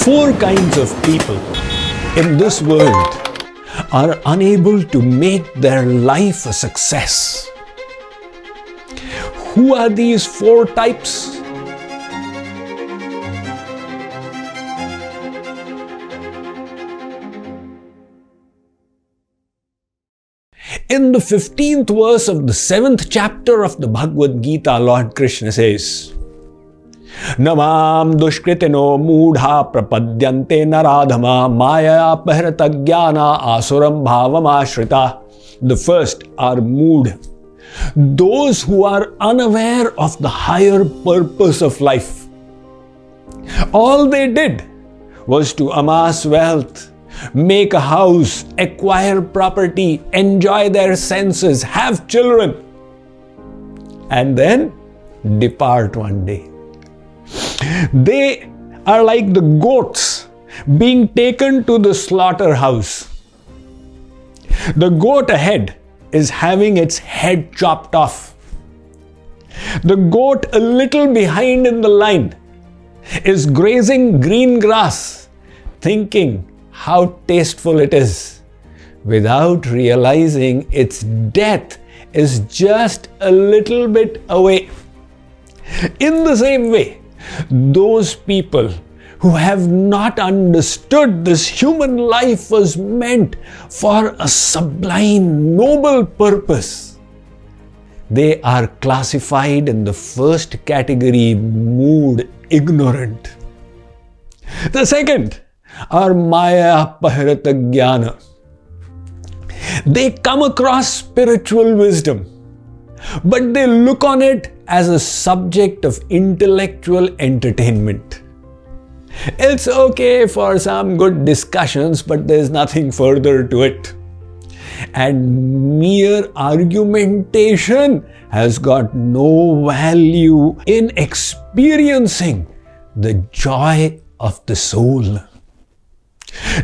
Four kinds of people in this world are unable to make their life a success. Who are these four types? In the 15th verse of the 7th chapter of the Bhagavad Gita, Lord Krishna says, Namam dushkritino mudha prapadyante naradhama maya pahratagyana asuram bhavam ashrita. The first are mood. Those who are unaware of the higher purpose of life. All they did was to amass wealth, make a house, acquire property, enjoy their senses, have children, and then depart one day. They are like the goats being taken to the slaughterhouse. The goat ahead is having its head chopped off. The goat a little behind in the line is grazing green grass, thinking how tasteful it is, without realizing its death is just a little bit away. In the same way, those people who have not understood this human life was meant for a sublime, noble purpose, they are classified in the first category, mood ignorant. The second are Maya Pahrata Jnana. They come across spiritual wisdom, but they look on it as a subject of intellectual entertainment. It's okay for some good discussions, but there's nothing further to it. And mere argumentation has got no value in experiencing the joy of the soul.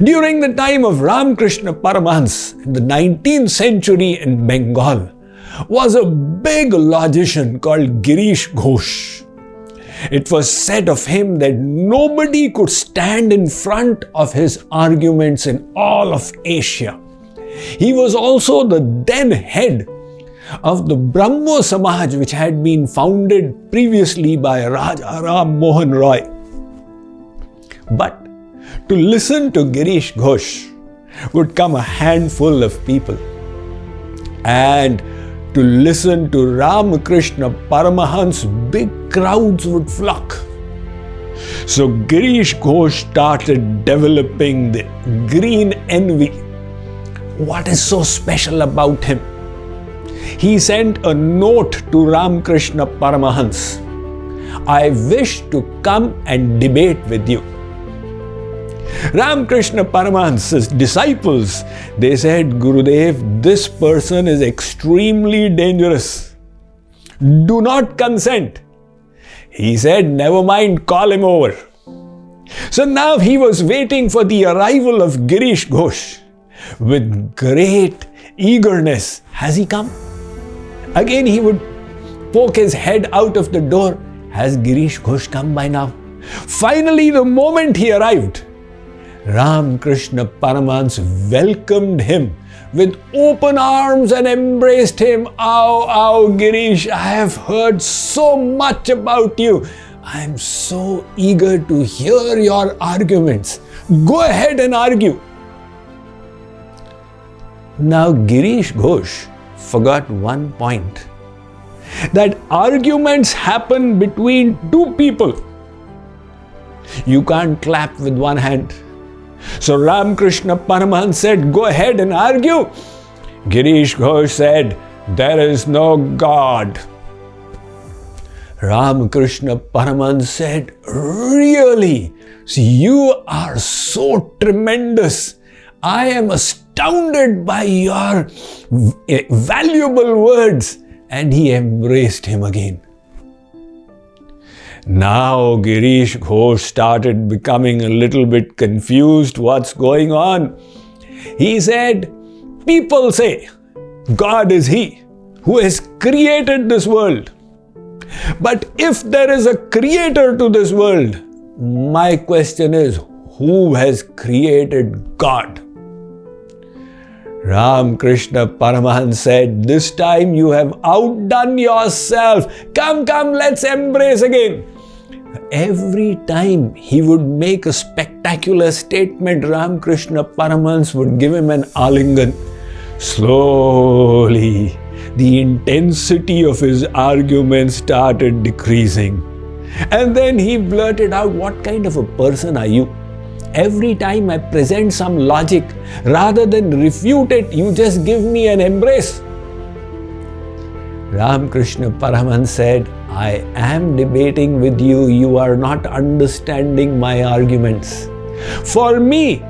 During the time of Ramakrishna Paramhansa in the 19th century in Bengal was a big logician called Girish Gosh. It was said of him that nobody could stand in front of his arguments in all of Asia. He was also the then head of the Brahmo Samaj, which had been founded previously by Raja Ram Mohan Roy. But to listen to Girish Gosh would come a handful of people, and to listen to Ramakrishna Paramhansa, big crowds would flock. So Girish Gosh started developing the green envy. What is so special about him? He sent a note to Ramakrishna Paramhansa. I wish to come and debate with you. Ramakrishna Paramhansa's disciples, they said, Gurudev, this person is extremely dangerous. Do not consent. He said, never mind, call him over. So now he was waiting for the arrival of Girish Gosh. With great eagerness, has he come? Again he would poke his head out of the door. Has Girish Gosh come by now? Finally, the moment he arrived, Ramakrishna Paramhansa welcomed him with open arms and embraced him. Ow, Girish, I have heard so much about you. I am so eager to hear your arguments. Go ahead and argue. Now Girish Gosh forgot one point, that arguments happen between two people. You can't clap with one hand. So Ramakrishna Paramhansa said, go ahead and argue. Girish Gosh said, there is no God. Ramakrishna Paramhansa said, really? See, you are so tremendous. I am astounded by your valuable words. And he embraced him again. Now Girish Gosh started becoming a little bit confused. What's going on? He said, people say God is He who has created this world. But if there is a creator to this world, my question is, who has created God. Ramakrishna Paramhansa said, this time you have outdone yourself. Come, let's embrace again. Every time he would make a spectacular statement, Ramakrishna Paramhansa would give him an alingan. Slowly, the intensity of his argument started decreasing. And then he blurted out, what kind of a person are you? Every time I present some logic, rather than refute it, you just give me an embrace. Ramakrishna Paramhansa said, I am debating with you, you are not understanding my arguments. For me,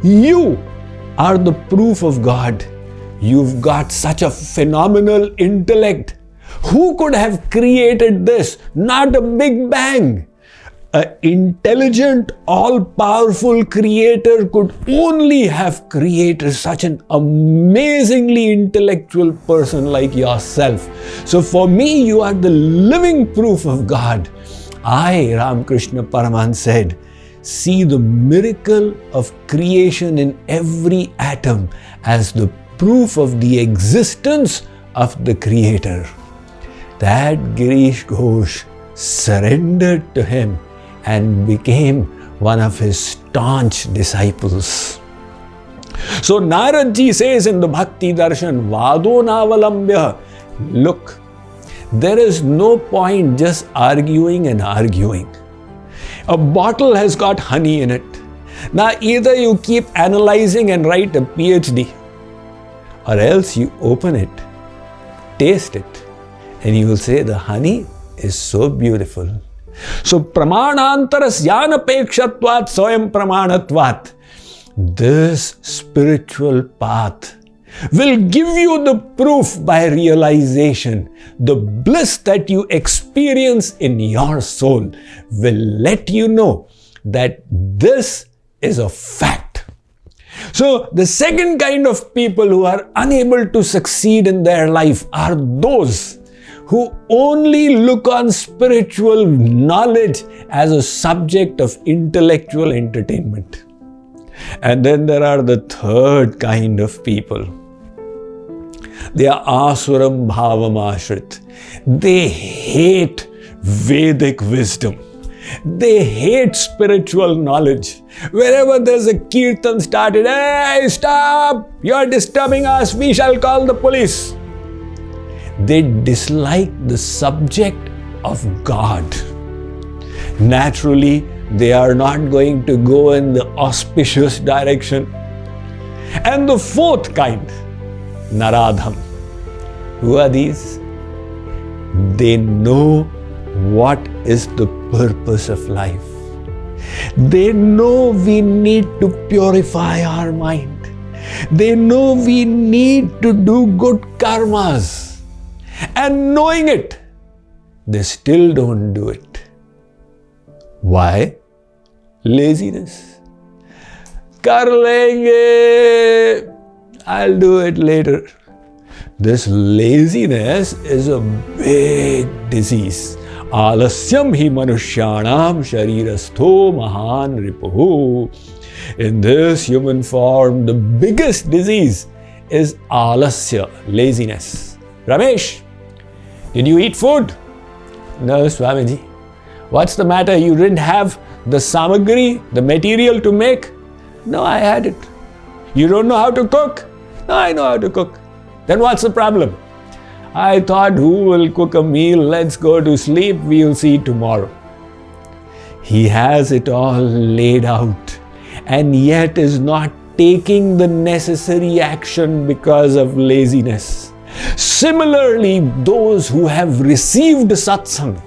you are the proof of God. You've got such a phenomenal intellect. Who could have created this? Not a big bang. An intelligent, all-powerful creator could only have created such an amazingly intellectual person like yourself. So for me, you are the living proof of God. I, Ramakrishna Paramhansa said, see the miracle of creation in every atom as the proof of the existence of the Creator. That Girish Gosh surrendered to him and became one of his staunch disciples. So Naradji says in the Bhakti Darshan, Vado Navalambya, look, there is no point just arguing and arguing. A bottle has got honey in it. Now either you keep analyzing and write a PhD, or else you open it, taste it, and you will say the honey is so beautiful. So pramanantarasyanapekshvatvat swayam pramanatvat. This spiritual path will give you the proof by realization. The bliss that you experience in your soul will let you know that this is a fact. So the second kind of people who are unable to succeed in their life are those who only look on spiritual knowledge as a subject of intellectual entertainment. And then there are the third kind of people. They are asuram bhavam ashrit. They hate Vedic wisdom. They hate spiritual knowledge. Wherever there's a kirtan started, hey, stop! You're disturbing us, we shall call the police. They dislike the subject of God. Naturally, they are not going to go in the auspicious direction. And the fourth kind, Naradham. Who are these? They know what is the purpose of life. They know we need to purify our mind. They know we need to do good karmas. And knowing it, they still don't do it. Why? Laziness. Kar lenge. I'll do it later. This laziness is a big disease. Alasyam hi manushyanam sharirastho mahan ripuhu. In this human form, the biggest disease is alasya, laziness. Ramesh, did you eat food? No, Swamiji. What's the matter? You didn't have the samagri, the material to make? No, I had it. You don't know how to cook? No, I know how to cook. Then what's the problem? I thought, who will cook a meal? Let's go to sleep. We'll see tomorrow. He has it all laid out and yet is not taking the necessary action because of laziness. Similarly, those who have received satsang,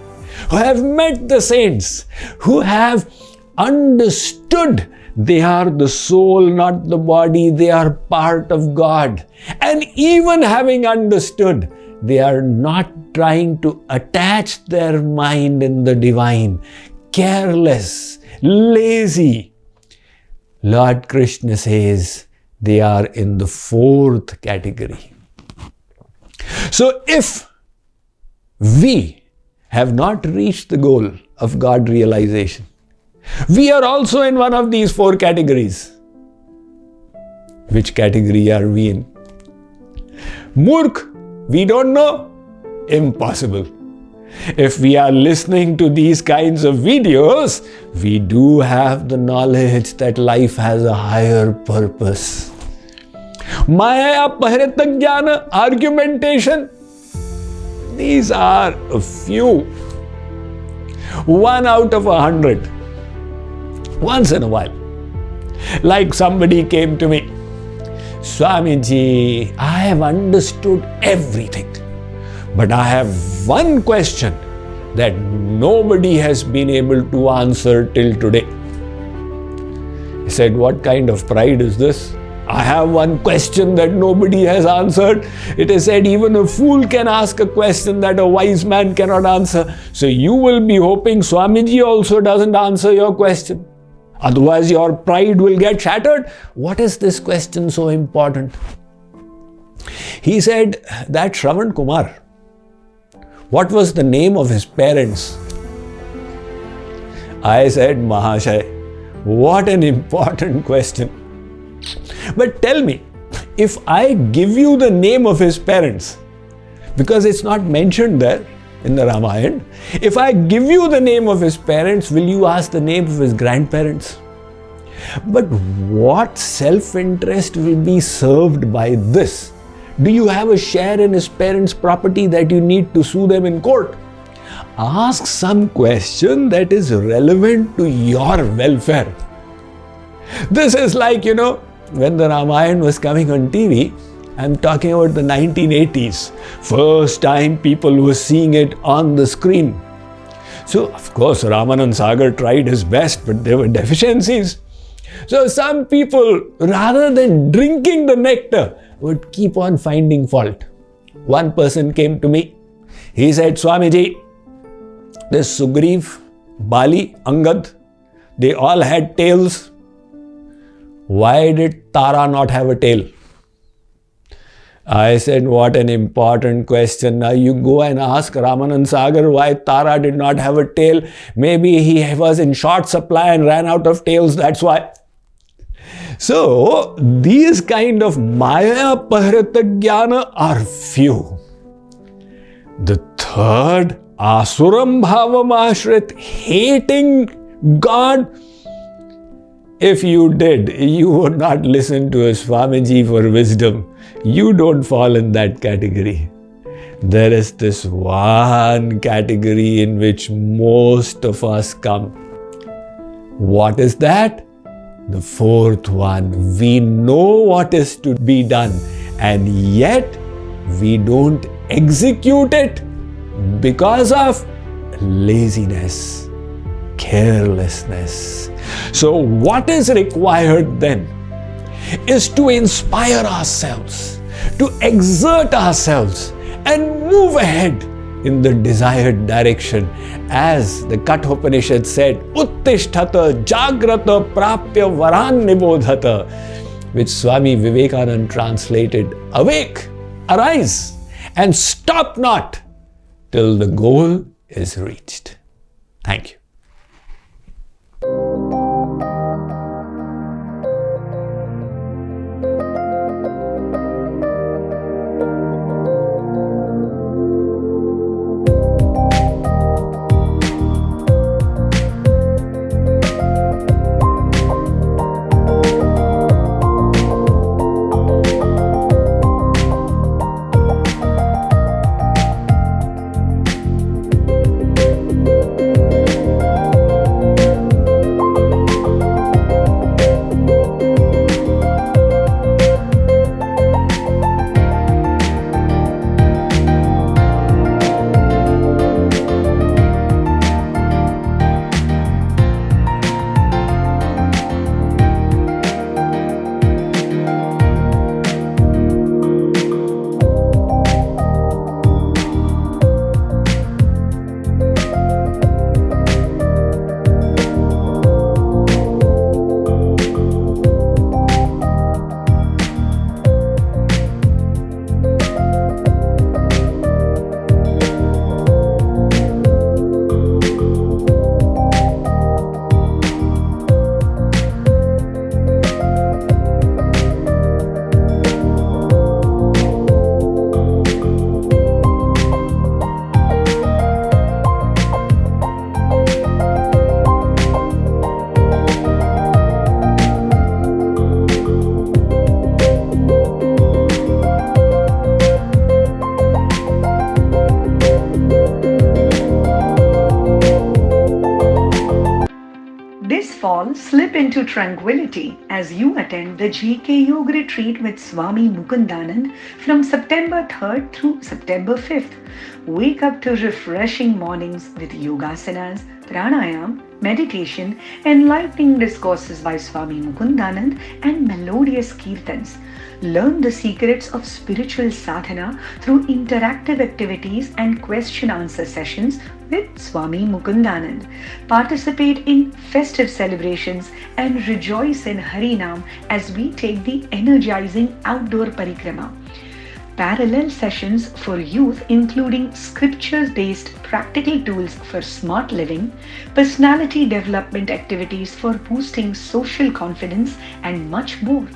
who have met the saints, who have understood they are the soul, not the body, they are part of God. And even having understood, they are not trying to attach their mind in the divine. Careless, lazy. Lord Krishna says they are in the fourth category. So if we have not reached the goal of God realization, We are also in one of these four categories. Which category are we in? Murkh, we don't know. Impossible. If we are listening to these kinds of videos, we do have the knowledge that life has a higher purpose. Maya, Pahrita Jnana, argumentation. These are a few. 1 out of 100. Once in a while. Like somebody came to me, Swamiji, I have understood everything. But I have one question that nobody has been able to answer till today. He said, what kind of pride is this? I have one question that nobody has answered. It is said even a fool can ask a question that a wise man cannot answer. So you will be hoping Swamiji also doesn't answer your question. Otherwise your pride will get shattered. What is this question so important? He said that Shravan Kumar, what was the name of his parents? I said, Mahashay, what an important question. But tell me, if I give you the name of his parents, because it's not mentioned there in the Ramayana, if I give you the name of his parents, will you ask the name of his grandparents? But what self-interest will be served by this? Do you have a share in his parents' property that you need to sue them in court? Ask some question that is relevant to your welfare. This is like, when the Ramayana was coming on TV, I'm talking about the 1980s. First time people were seeing it on the screen. So, of course, Ramanand Sagar tried his best, but there were deficiencies. So, some people, rather than drinking the nectar, would keep on finding fault. One person came to me. He said, Swamiji, this Sugriv, Bali, Angad, they all had tails. Why did Tara not have a tail? I said, what an important question. Now you go and ask Ramanand Sagar why Tara did not have a tail. Maybe he was in short supply and ran out of tails, that's why. So, these kind of Maya Pahrita Jnana are few. The third, Asuram Bhavam Ashrit, hating God. If you did, you would not listen to a Swamiji for wisdom. You don't fall in that category. There is this one category in which most of us come. What is that? The fourth one. We know what is to be done, and yet we don't execute it because of laziness, carelessness. So what is required then is to inspire ourselves, to exert ourselves and move ahead in the desired direction. As the Kathopanishad said, Uttishtata Jagrata Prapya Varan Nibodhata, which Swami Vivekananda translated, awake, arise, and stop not till the goal is reached. Thank you. slip into tranquility as you attend the JK Yoga Retreat with Swami Mukundananda from September 3rd through September 5th. Wake up to refreshing mornings with yogasanas, pranayam, meditation, enlightening discourses by Swami Mukundananda, and melodious kirtans. Learn the secrets of spiritual sadhana through interactive activities and question-answer sessions with Swami Mukundananda. Participate in festive celebrations and rejoice in Harinam as we take the energizing outdoor parikrama. Parallel sessions for youth including scriptures-based practical tools for smart living, personality development activities for boosting social confidence, and much more.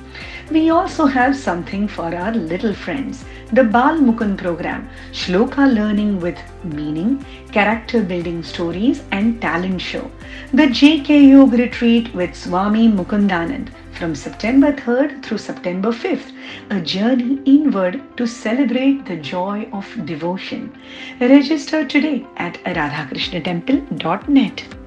We also have something for our little friends, the Bal Mukund program, Shloka learning with meaning, character building stories, and talent show. The JK Yoga Retreat with Swami Mukundananda from September 3rd through September 5th, a journey inward to celebrate the joy of devotion. Register today at radhakrishnatemple.net.